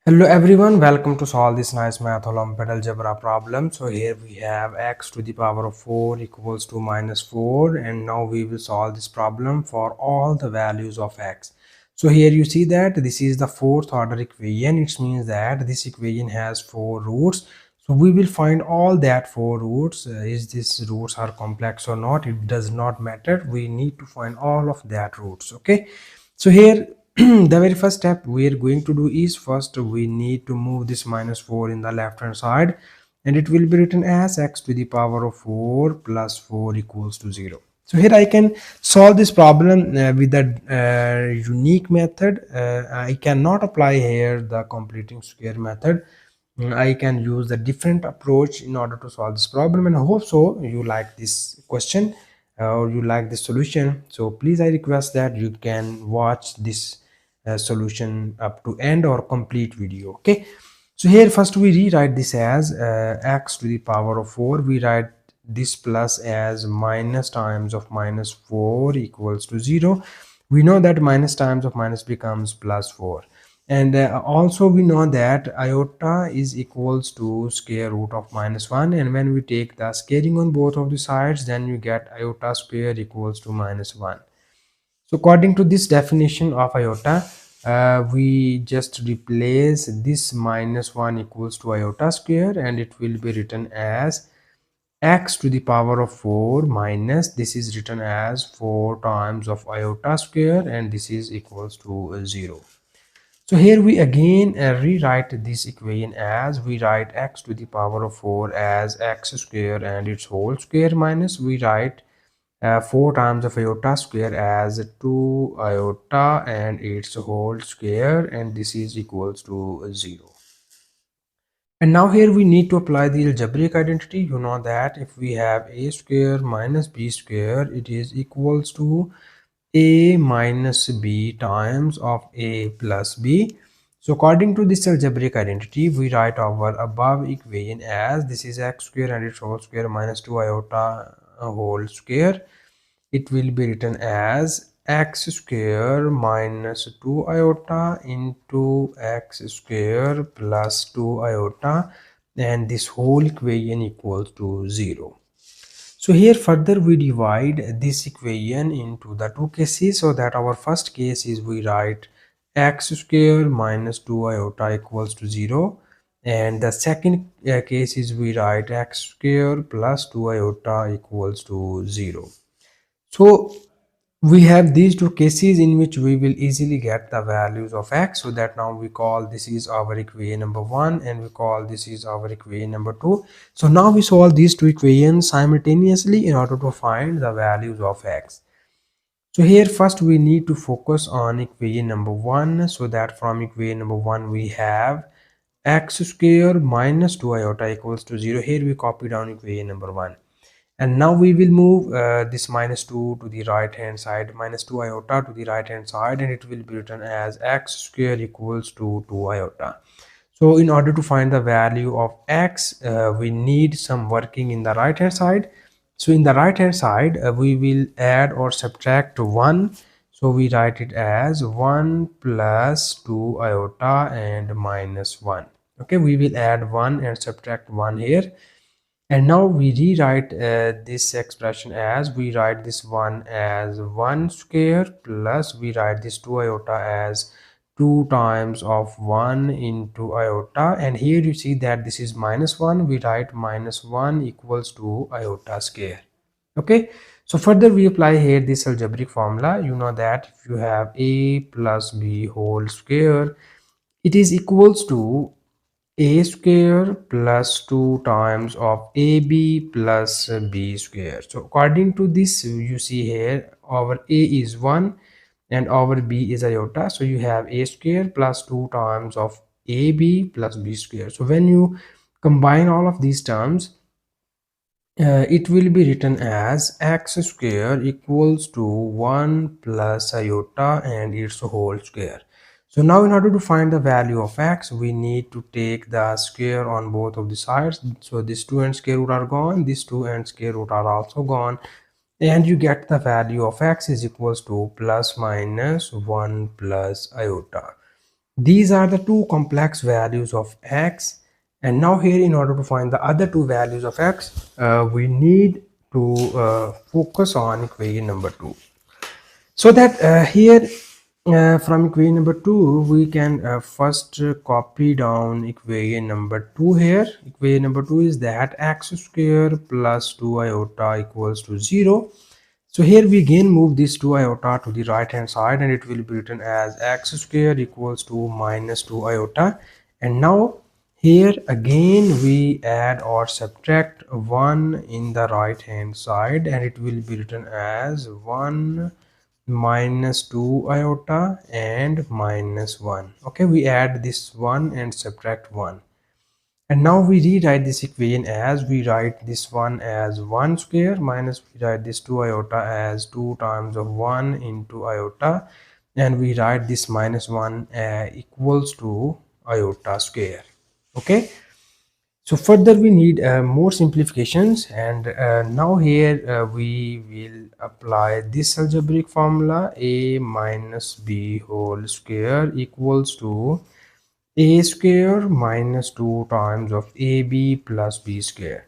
Hello everyone, welcome to solve this nice math Olympiad algebra problem. So here we have x to the power of 4 equals to minus 4, and now we will solve this problem for all the values of x. So here you see that this is the fourth order equation. It means that this equation has 4 roots. So we will find all that 4 roots. Is this roots are complex or not? It does not matter. We need to find all of that roots. Okay. So here the very first step we are going to do is first we need to move this minus 4 in the left hand side, and it will be written as x to the power of 4 plus 4 equals to 0. So here I can solve this problem with a unique method. I cannot apply here the completing square method. I can use the different approach in order to solve this problem, and I hope so you like this question or you like the solution. So please, I request that you can watch this solution up to end or complete video. Okay, so here first we rewrite this as x to the power of 4. We write this plus as minus times of minus 4 equals to 0. We know that minus times of minus becomes plus 4, and also we know that iota is equals to square root of minus 1, and when we take the squaring on both of the sides, then you get iota square equals to minus 1. So according to this definition of iota, we just replace this minus 1 equals to iota square, and it will be written as x to the power of 4 minus, this is written as 4 times of iota square, and this is equals to 0. So here we again rewrite this equation as we write x to the power of 4 as x square and its whole square, minus we write 4 times of iota square as 2 iota and its whole square, and this is equals to 0. And now here we need to apply the algebraic identity. You know that if we have a square minus b square, it is equals to a minus b times of a plus b. So according to this algebraic identity, we write our above equation as this is x square and its whole square minus 2 iota whole square. It will be written as x square minus 2 iota into x square plus 2 iota, and this whole equation equals to 0. So here further we divide this equation into the two cases, so that our first case is we write x square minus 2 iota equals to 0, and the second case is we write x square plus 2 iota equals to 0. So we have these two cases in which we will easily get the values of x, so that now we call this is our equation number 1 and we call this is our equation number 2. So now we solve these two equations simultaneously in order to find the values of x. So here first we need to focus on equation number 1, so that from equation number 1 we have x square minus 2 iota equals to 0. Here we copy down equation number 1, and now we will move this minus 2 to the right hand side, minus 2 iota to the right hand side, and it will be written as x square equals to 2 iota. So in order to find the value of x, we need some working in the right hand side. So in the right hand side, we will add or subtract 1. So we write it as 1 plus 2 iota and minus 1. Okay, we will add 1 and subtract 1 here. And now we rewrite this expression as we write this 1 as 1 square plus we write this 2 iota as 2 times of 1 into iota, and here you see that this is minus 1. We write minus 1 equals to iota square. Okay, so further we apply here this algebraic formula. You know that if you have a plus b whole square, it is equals to a square plus 2 times of ab plus b square. So according to this, you see here our a is 1 and our b is iota, so you have a square plus 2 times of ab plus b square. So when you combine all of these terms, it will be written as x square equals to 1 plus iota and its whole square. So now in order to find the value of x, we need to take the square on both of the sides. So this 2 and square root are gone, this 2 and square root are also gone, and you get the value of x is equals to plus minus 1 plus iota. These are the two complex values of x, and now here in order to find the other two values of x, we need to focus on equation number 2. So that here from equation number 2 we can first copy down equation number 2 here. Equation number 2 is that x square plus 2 iota equals to 0. So here we again move this 2 iota to the right hand side, and it will be written as x square equals to minus 2 iota. And now here again we add or subtract 1 in the right hand side, and it will be written as 1 minus 2 iota and minus 1. Okay, we add this 1 and subtract 1. And now we rewrite this equation as, we write this one as 1 square minus, we write this 2 iota as 2 times of 1 into iota, and we write this minus 1 equals to iota square. Okay, so further we need more simplifications, and now here we will apply this algebraic formula: a minus b whole square equals to a square minus 2 times of ab plus b square.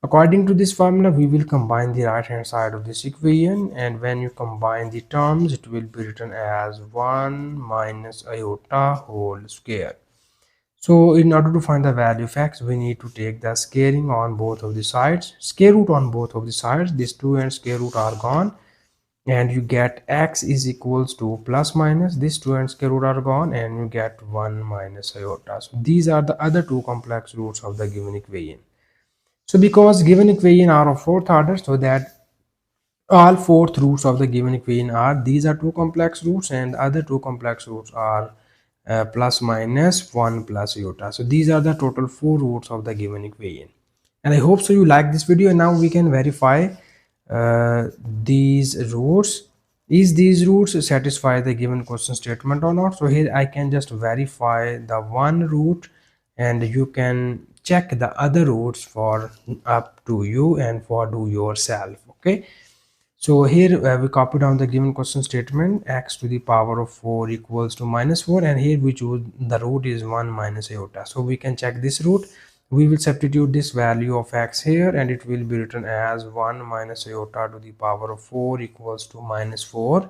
According to this formula, we will combine the right hand side of this equation, and when you combine the terms, it will be written as 1 minus iota whole square. So in order to find the value of x, we need to take the squaring on both of the sides, square root on both of the sides. These 2 and square root are gone, and you get x is equals to plus minus, this 2 and square root are gone, and you get 1 minus iota. So these are the other two complex roots of the given equation. So because given equation are of fourth order, so that all fourth roots of the given equation are, these are two complex roots, and the other two complex roots are plus minus 1 plus iota. So these are the total 4 roots of the given equation. And I hope so you like this video. Now we can verify these roots. Is these roots satisfy the given question statement or not? So here I can just verify the one root, and you can check the other roots for up to you and for do yourself. Okay, so here we copy down the given question statement: x to the power of 4 equals to minus 4, and here we choose the root is 1 minus iota. So we can check this root. We will substitute this value of x here, and it will be written as 1 minus iota to the power of 4 equals to minus 4.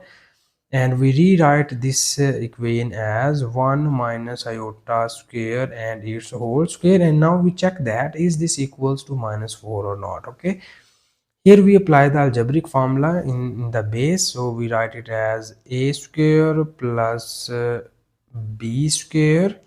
And we rewrite this equation as 1 minus iota square and its whole square. And now we check that is this equals to minus 4 or not. Okay, here we apply the algebraic formula in the base. So we write it as a square plus b square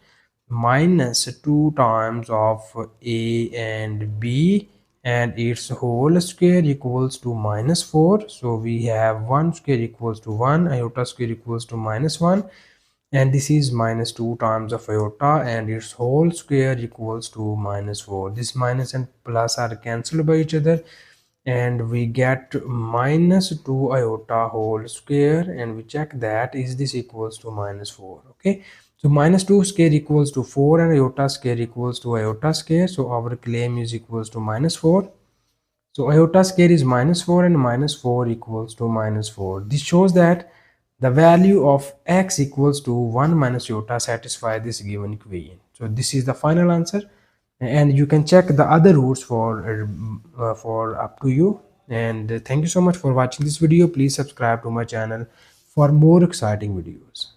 minus 2 times of a and b and its whole square equals to minus 4. So we have 1 square equals to 1, iota square equals to minus 1, and this is minus 2 times of iota and its whole square equals to minus 4. This minus and plus are cancelled by each other, and we get minus 2 iota whole square, and we check that is this equals to minus 4. Okay, so minus 2 square equals to 4 and iota square equals to iota square. So our claim is equals to minus 4. So iota square is minus 4 and minus 4 equals to minus 4. This shows that the value of x equals to 1 minus iota satisfy this given equation. So this is the final answer, and you can check the other roots for up to you. And thank you so much for watching this video. Please subscribe to my channel for more exciting videos.